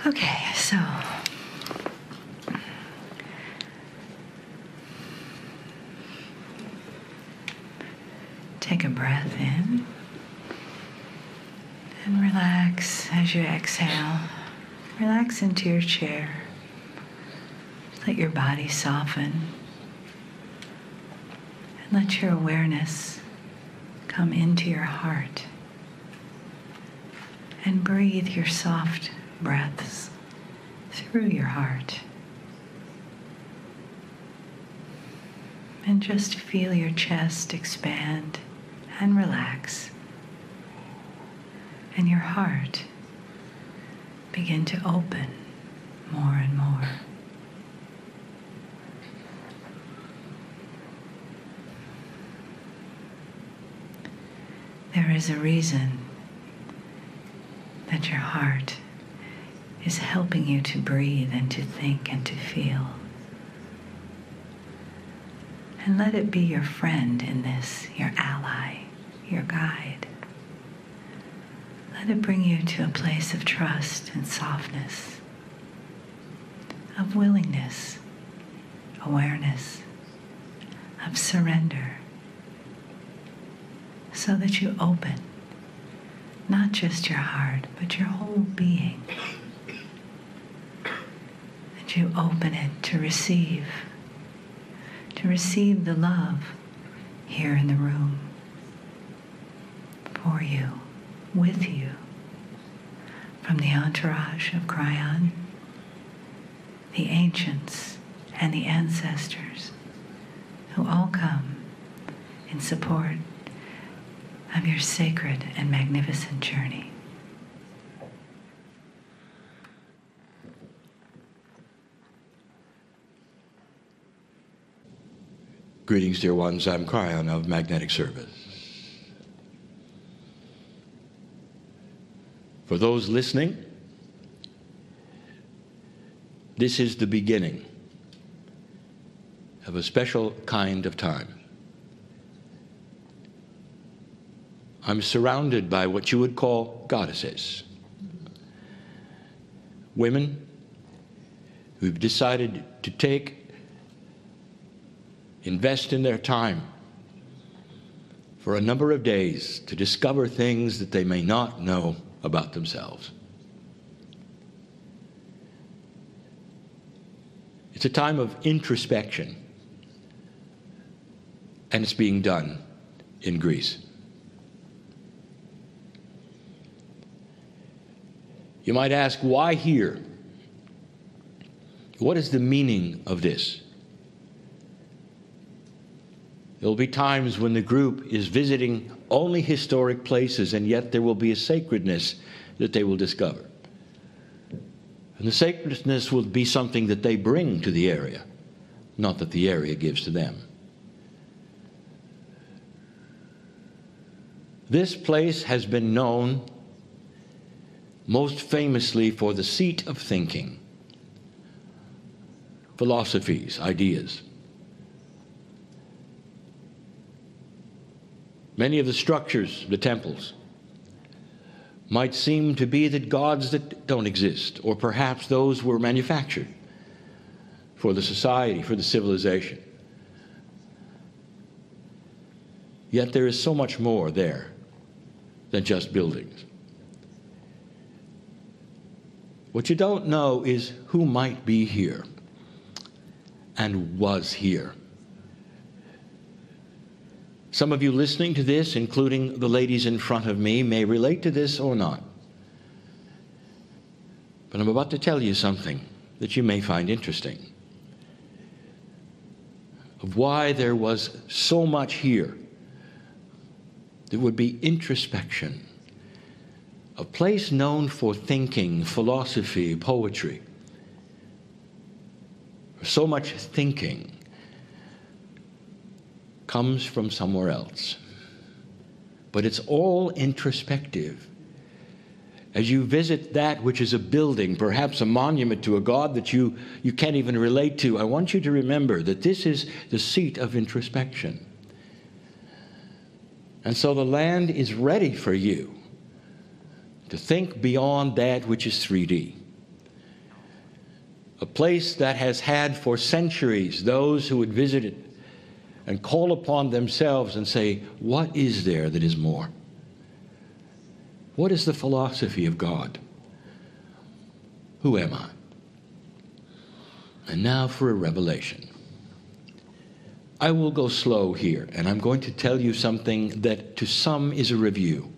Okay, so take a breath in and relax as you exhale. Relax into your chair. Let your body soften and let your awareness come into your heart. And breathe your soft breaths through your heart. And just feel your chest expand and relax. And your heart begin to open more and more. There is a reason that your heart is helping you to breathe and to think and to feel. And let it be your friend in this, your ally, your guide. Let it bring you to a place of trust and softness, of willingness, awareness, of surrender, so that you open not just your heart, but your whole being. That you open it to receive the love here in the room, for you, with you, from the entourage of Kryon, the ancients and the ancestors who all come in support of your sacred and magnificent journey. Greetings, dear ones. I'm Kryon of Magnetic Service. For those listening, this is the beginning of a special kind of time. I'm surrounded by what you would call goddesses. Women who've decided to invest in their time for a number of days to discover things that they may not know about themselves. It's a time of introspection, and it's being done in Greece. You might ask, why here? What is the meaning of this? There will be times when the group is visiting only historic places, and yet there will be a sacredness that they will discover. And the sacredness will be something that they bring to the area, not that the area gives to them. This place has been known most famously for the seat of thinking, philosophies, ideas. Many of the structures, the temples, might seem to be that gods that don't exist, or perhaps those were manufactured for the society, for the civilization. Yet there is so much more there than just buildings. What you don't know is who might be here and was here. Some of you listening to this, including the ladies in front of me, may relate to this or not. But I'm about to tell you something that you may find interesting, of why there was so much here. There would be introspection, a place known for thinking, philosophy, poetry. So much thinking comes from somewhere else. But it's all introspective. As you visit that which is a building, perhaps a monument to a god that you can't even relate to, I want you to remember that this is the seat of introspection. And so the land is ready for you to think beyond that which is 3D. a place that has had for centuries those who would visit it and call upon themselves and say, what is there that is more? What is the philosophy of God? Who am I? And now for a revelation. I will go slow here, and I'm going to tell you something that to some is a review,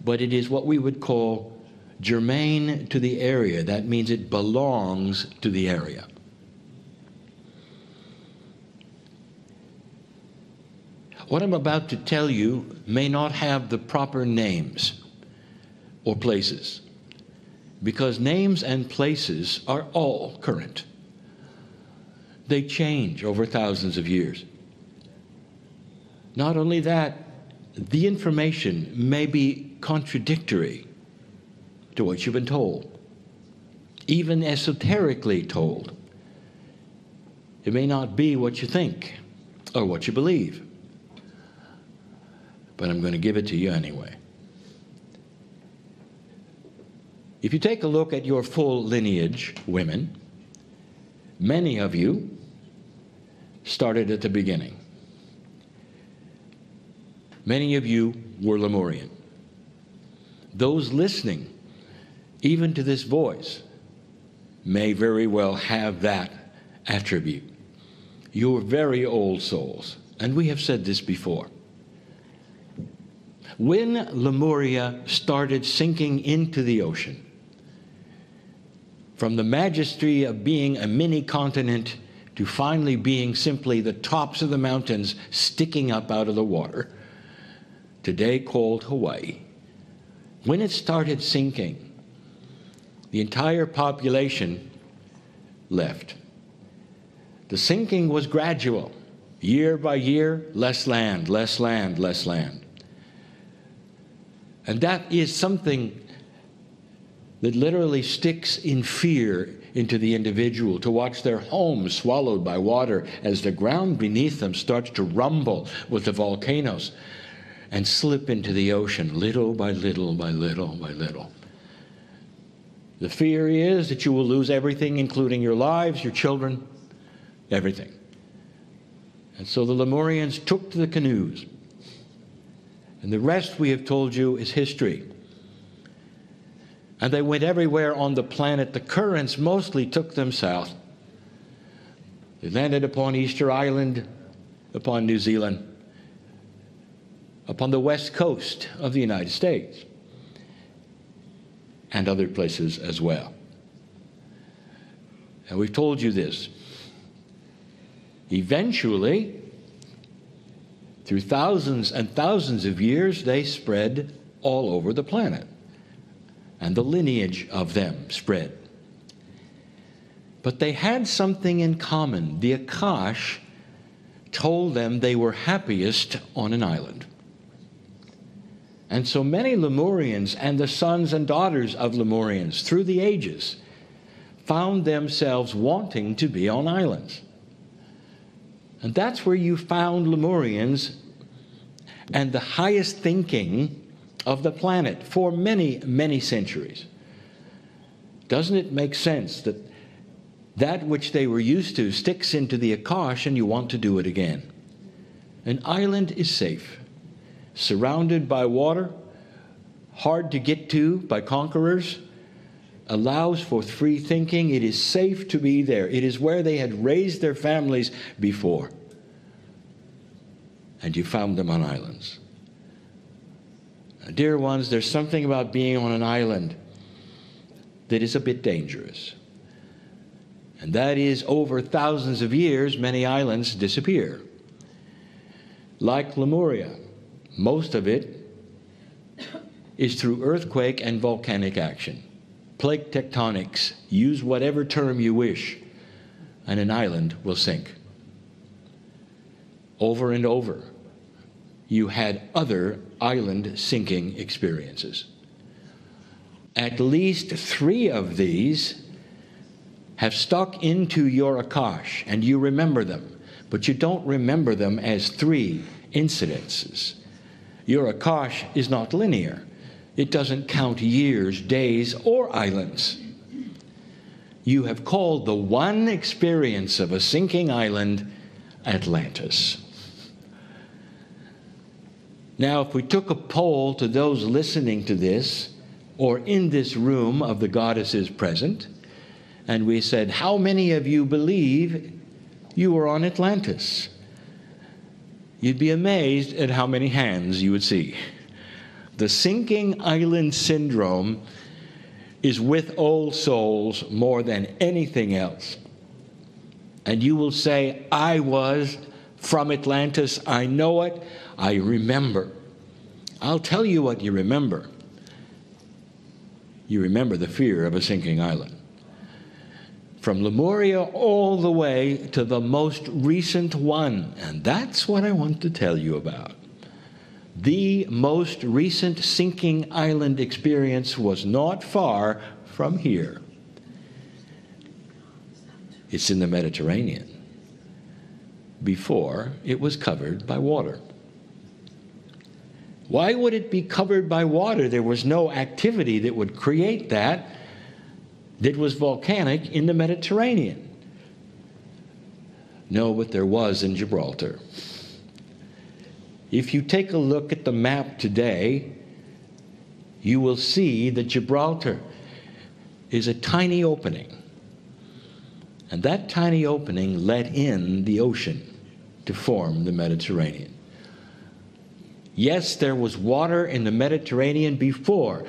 but it is what we would call germane to the area. That means it belongs to the area. What I'm about to tell you may not have the proper names or places, because names and places are all current. They change over thousands of years. Not only that, the information may be contradictory to what you've been told, even esoterically told. It may not be what you think or what you believe, but I'm going to give it to you anyway. If you take a look at your full lineage, women, many of you started at the beginning. Many of you were Lemurian. Those listening, even to this voice, may very well have that attribute. You're very old souls, and we have said this before. When Lemuria started sinking into the ocean, from the majesty of being a mini continent to finally being simply the tops of the mountains sticking up out of the water, today called Hawaii, when it started sinking, the entire population left. The sinking was gradual. Year by year, less land, less land, less land. And that is something that literally sticks in fear into the individual, to watch their home swallowed by water as the ground beneath them starts to rumble with the volcanoes and slip into the ocean little by little by little by little. The fear is that you will lose everything, including your lives, your children, everything. And so the Lemurians took to the canoes. And the rest, we have told you, is history. And they went everywhere on the planet. The currents mostly took them south. They landed upon Easter Island, upon New Zealand, upon the west coast of the United States, and other places as well. And we've told you this. Eventually, through thousands and thousands of years, they spread all over the planet. And the lineage of them spread. But they had something in common. The Akash told them they were happiest on an island. And so many Lemurians and the sons and daughters of Lemurians through the ages found themselves wanting to be on islands. And that's where you found Lemurians and the highest thinking of the planet for many, many centuries. Doesn't it make sense that that which they were used to sticks into the Akash and you want to do it again? An island is safe, surrounded by water, hard to get to by conquerors, allows for free thinking. It is safe to be there. It is where they had raised their families before. And you found them on islands. Now, dear ones, there's something about being on an island that is a bit dangerous. And that is, over thousands of years, many islands disappear. Like Lemuria, most of it is through earthquake and volcanic action. Plate tectonics, use whatever term you wish, and an island will sink. Over and over, you had other island sinking experiences. At least 3 of these have stuck into your Akash, and you remember them, but you don't remember them as 3 incidences. Your Akash is not linear. It doesn't count years, days, or islands. you have called the one experience of a sinking island Atlantis. Now, if we took a poll to those listening to this, or in this room of the goddesses present, and we said, how many of you believe you were on Atlantis? You'd be amazed at how many hands you would see. The sinking island syndrome is with old souls more than anything else. And you will say, I was from Atlantis, I know it, I remember. I'll tell you what you remember. You remember the fear of a sinking island. From Lemuria all the way to the most recent one. And that's what I want to tell you about. The most recent sinking island experience was not far from here. It's in the Mediterranean. Before, it was covered by water. Why would it be covered by water? There was no activity that would create that was volcanic in the Mediterranean. No, but there was in Gibraltar. If you take a look at the map today, you will see that Gibraltar is a tiny opening. And that tiny opening let in the ocean to form the Mediterranean. Yes, there was water in the Mediterranean before,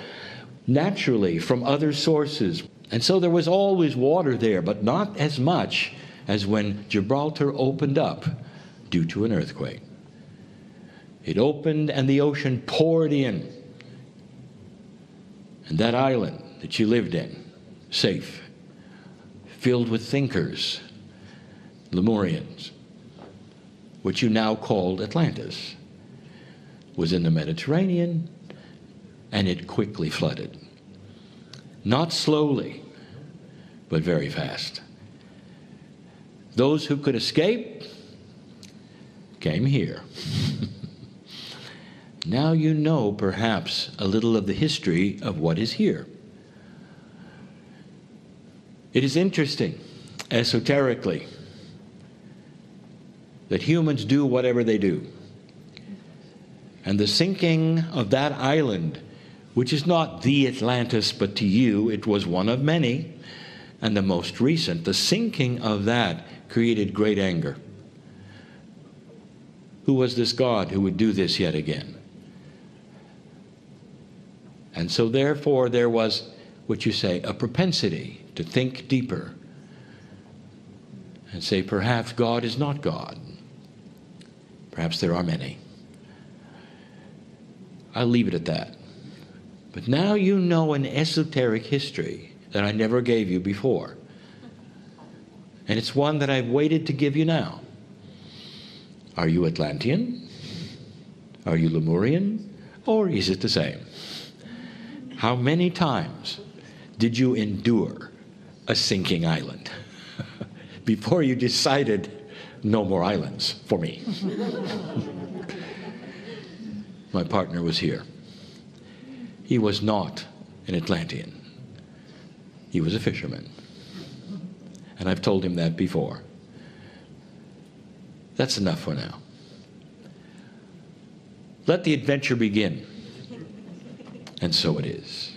naturally from other sources. And so there was always water there, but not as much as when Gibraltar opened up due to an earthquake. It opened and the ocean poured in. And that island that you lived in, safe, filled with thinkers, Lemurians, which you now called Atlantis, was in the Mediterranean, and it quickly flooded. Not slowly, but very fast. Those who could escape came here. Now you know perhaps a little of the history of what is here. It is interesting, esoterically, that humans do whatever they do. And the sinking of that island, which is not the Atlantis, but to you it was one of many, and the most recent, the sinking of that created great anger. Who was this God who would do this yet again? And so therefore there was, what you say, a propensity to think deeper and say, perhaps God is not God. Perhaps there are many. I'll leave it at that. But now you know an esoteric history that I never gave you before. And it's one that I've waited to give you now. Are you Atlantean? Are you Lemurian? Or is it the same? How many times did you endure a sinking island before you decided no more islands for me? My partner was here. He was not an Atlantean. He was a fisherman. And I've told him that before. That's enough for now. Let the adventure begin. And so it is.